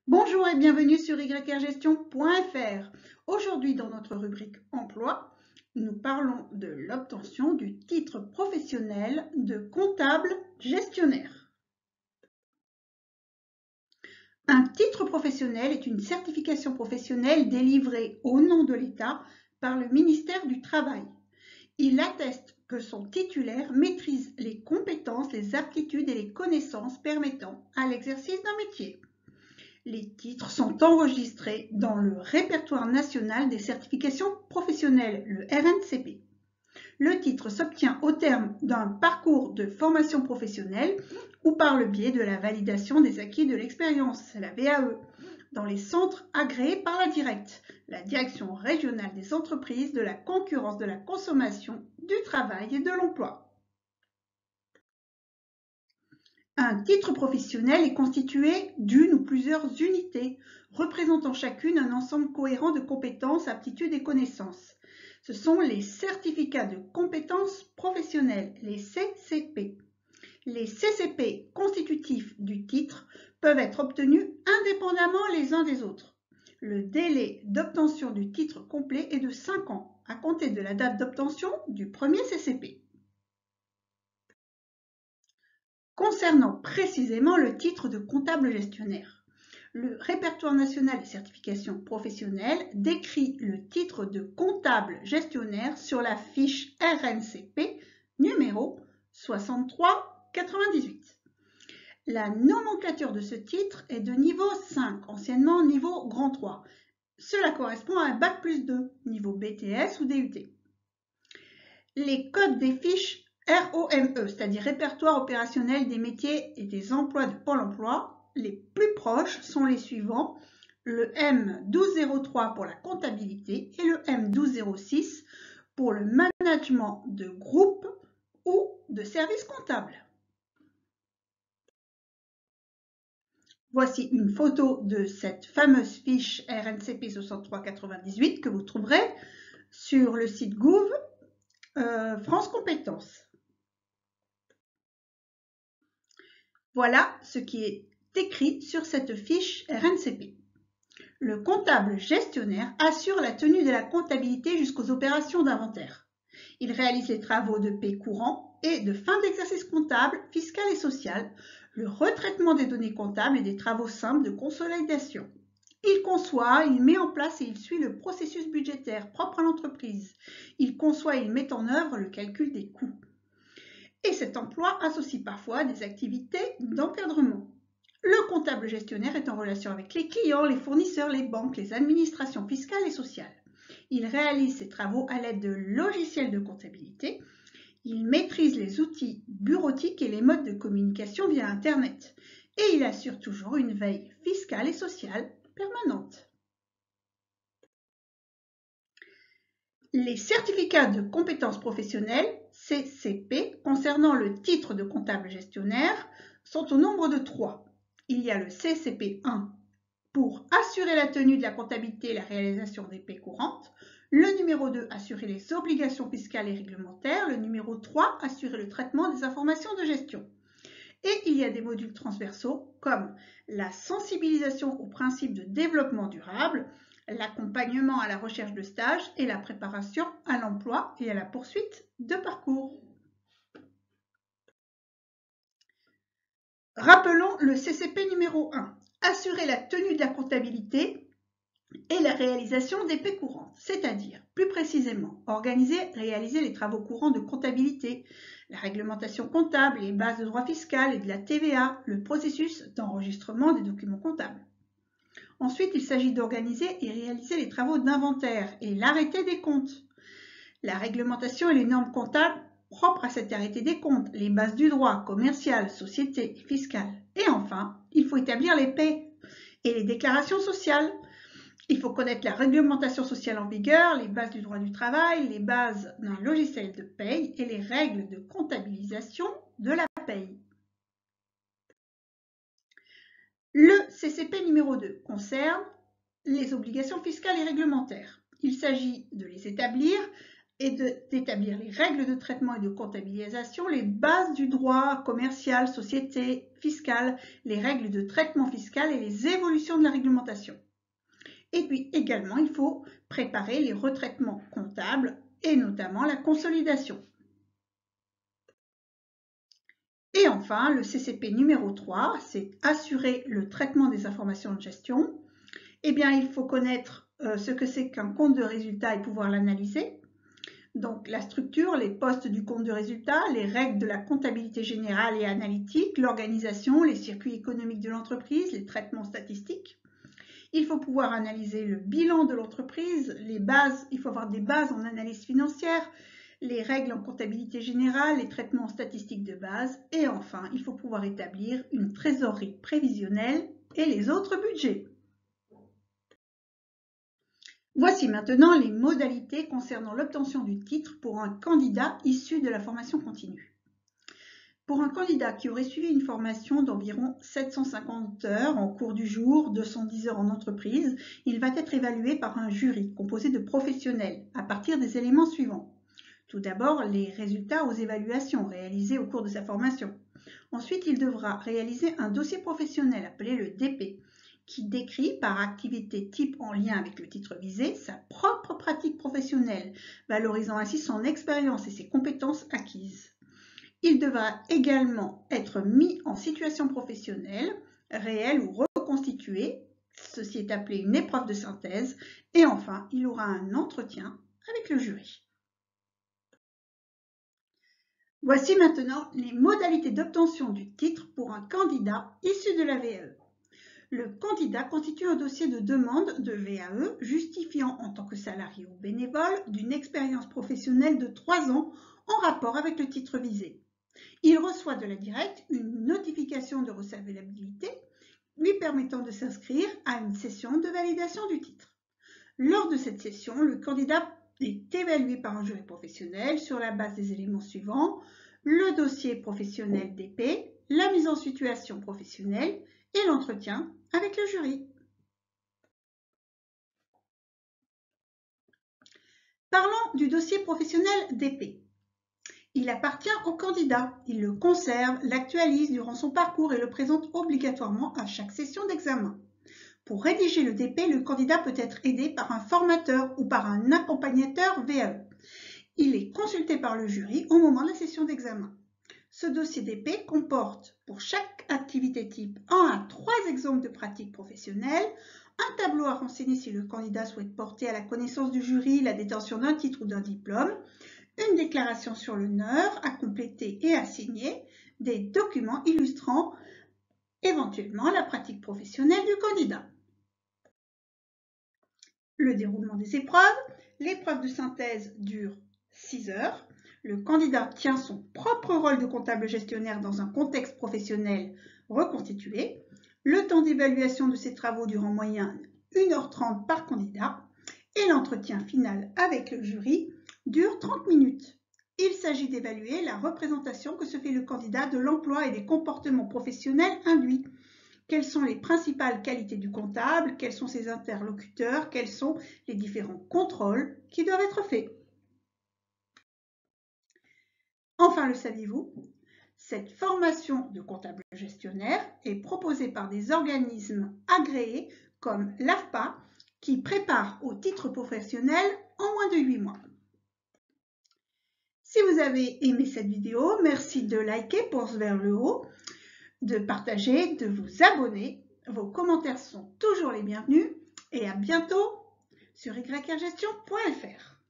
Bonjour et bienvenue sur yrgestion.fr. Aujourd'hui, dans notre rubrique Emploi, nous parlons de l'obtention du titre professionnel de comptable gestionnaire. Un titre professionnel est une certification professionnelle délivrée au nom de l'État par le ministère du Travail. Il atteste que son titulaire maîtrise les compétences, les aptitudes et les connaissances permettant à l'exercice d'un métier. Les titres sont enregistrés dans le répertoire national des certifications professionnelles, le RNCP. Le titre s'obtient au terme d'un parcours de formation professionnelle ou par le biais de la validation des acquis de l'expérience, la VAE, dans les centres agréés par la DIRECT, la Direction régionale des entreprises, de la concurrence, de la consommation, du travail et de l'emploi. Un titre professionnel est constitué d'une ou plusieurs unités, représentant chacune un ensemble cohérent de compétences, aptitudes et connaissances. Ce sont les certificats de compétences professionnelles, les CCP. Les CCP constitutifs du titre peuvent être obtenus indépendamment les uns des autres. Le délai d'obtention du titre complet est de 5 ans, à compter de la date d'obtention du premier CCP. Concernant précisément le titre de comptable gestionnaire, le répertoire national des certifications professionnelles décrit le titre de comptable gestionnaire sur la fiche RNCP numéro 6398. La nomenclature de ce titre est de niveau 5, anciennement niveau grand 3. Cela correspond à un bac+2, niveau BTS ou DUT. Les codes des fiches ROME, c'est-à-dire Répertoire opérationnel des métiers et des emplois de Pôle emploi, les plus proches sont les suivants: le M1203 pour la comptabilité et le M1206 pour le management de groupe ou de services comptables. Voici une photo de cette fameuse fiche RNCP 6398 que vous trouverez sur le site Gouv France Compétences. Voilà ce qui est écrit sur cette fiche RNCP. Le comptable gestionnaire assure la tenue de la comptabilité jusqu'aux opérations d'inventaire. Il réalise les travaux de paie courant et de fin d'exercice comptable, fiscal et social, le retraitement des données comptables et des travaux simples de consolidation. Il conçoit, il met en place et il suit le processus budgétaire propre à l'entreprise. Il conçoit et il met en œuvre le calcul des coûts. Et cet emploi associe parfois des activités d'encadrement. Le comptable gestionnaire est en relation avec les clients, les fournisseurs, les banques, les administrations fiscales et sociales. Il réalise ses travaux à l'aide de logiciels de comptabilité. Il maîtrise les outils bureautiques et les modes de communication via Internet. Et il assure toujours une veille fiscale et sociale permanente. Les certificats de compétences professionnelles, CCP, concernant le titre de comptable gestionnaire, sont au nombre de 3. Il y a le CCP 1 pour assurer la tenue de la comptabilité et la réalisation des paies courantes, le numéro 2, assurer les obligations fiscales et réglementaires, le numéro 3, assurer le traitement des informations de gestion. Et il y a des modules transversaux comme la sensibilisation aux principes de développement durable, l'accompagnement à la recherche de stage et la préparation à l'emploi et à la poursuite de parcours. Rappelons le CCP numéro 1. Assurer la tenue de la comptabilité et la réalisation des paies courantes, c'est-à-dire, plus précisément, organiser, réaliser les travaux courants de comptabilité, la réglementation comptable, les bases de droit fiscal et de la TVA, le processus d'enregistrement des documents comptables. Ensuite, il s'agit d'organiser et réaliser les travaux d'inventaire et l'arrêté des comptes, la réglementation et les normes comptables propres à cet arrêté des comptes, les bases du droit commercial, société et fiscal. Et enfin, il faut établir les paies et les déclarations sociales. Il faut connaître la réglementation sociale en vigueur, les bases du droit du travail, les bases d'un logiciel de paye et les règles de comptabilisation de la paye. Le CCP numéro 2 concerne les obligations fiscales et réglementaires. Il s'agit de les établir est d'établir les règles de traitement et de comptabilisation, les bases du droit commercial, société, fiscal, les règles de traitement fiscal et les évolutions de la réglementation. Et puis également, il faut préparer les retraitements comptables et notamment la consolidation. Et enfin, le CCP numéro 3, c'est assurer le traitement des informations de gestion. Eh bien, il faut connaître ce que c'est qu'un compte de résultat et pouvoir l'analyser. Donc, la structure, les postes du compte de résultat, les règles de la comptabilité générale et analytique, l'organisation, les circuits économiques de l'entreprise, les traitements statistiques. Il faut pouvoir analyser le bilan de l'entreprise, les bases, il faut avoir des bases en analyse financière, les règles en comptabilité générale, les traitements statistiques de base. Et enfin, il faut pouvoir établir une trésorerie prévisionnelle et les autres budgets. Voici maintenant les modalités concernant l'obtention du titre pour un candidat issu de la formation continue. Pour un candidat qui aurait suivi une formation d'environ 750 heures en cours du jour, 210 heures en entreprise, il va être évalué par un jury composé de professionnels à partir des éléments suivants. Tout d'abord, les résultats aux évaluations réalisées au cours de sa formation. Ensuite, il devra réaliser un dossier professionnel appelé le DP, qui décrit par activité type en lien avec le titre visé sa propre pratique professionnelle, valorisant ainsi son expérience et ses compétences acquises. Il devra également être mis en situation professionnelle, réelle ou reconstituée, ceci est appelé une épreuve de synthèse, et enfin, il aura un entretien avec le jury. Voici maintenant les modalités d'obtention du titre pour un candidat issu de la VAE. Le candidat constitue un dossier de demande de VAE justifiant en tant que salarié ou bénévole d'une expérience professionnelle de 3 ans en rapport avec le titre visé. Il reçoit de la Directe une notification de recevabilité lui permettant de s'inscrire à une session de validation du titre. Lors de cette session, le candidat est évalué par un jury professionnel sur la base des éléments suivants: le dossier professionnel DP, la mise en situation professionnelle et l'entretien avec le jury. Parlons du dossier professionnel DP. Il appartient au candidat. Il le conserve, l'actualise durant son parcours et le présente obligatoirement à chaque session d'examen. Pour rédiger le DP, le candidat peut être aidé par un formateur ou par un accompagnateur VAE. Il est consulté par le jury au moment de la session d'examen. Ce dossier DP comporte, pour chaque activité type, 1 à 3 exemples de pratiques professionnelles, un tableau à renseigner si le candidat souhaite porter à la connaissance du jury la détention d'un titre ou d'un diplôme, une déclaration sur l'honneur à compléter et à signer, des documents illustrant éventuellement la pratique professionnelle du candidat. Le déroulement des épreuves. L'épreuve de synthèse dure 6 heures. Le candidat tient son propre rôle de comptable gestionnaire dans un contexte professionnel reconstitué. Le temps d'évaluation de ses travaux dure en moyenne 1h30 par candidat et l'entretien final avec le jury dure 30 minutes. Il s'agit d'évaluer la représentation que se fait le candidat de l'emploi et des comportements professionnels induits. Quelles sont les principales qualités du comptable? Quels sont ses interlocuteurs? Quels sont les différents contrôles qui doivent être faits? Enfin, le saviez-vous? Cette formation de comptable gestionnaire est proposée par des organismes agréés comme l'AFPA qui prépare au titre professionnel en moins de 8 mois. Si vous avez aimé cette vidéo, merci de liker, pouce vers le haut, de partager, de vous abonner. Vos commentaires sont toujours les bienvenus et à bientôt sur yrgestion.fr.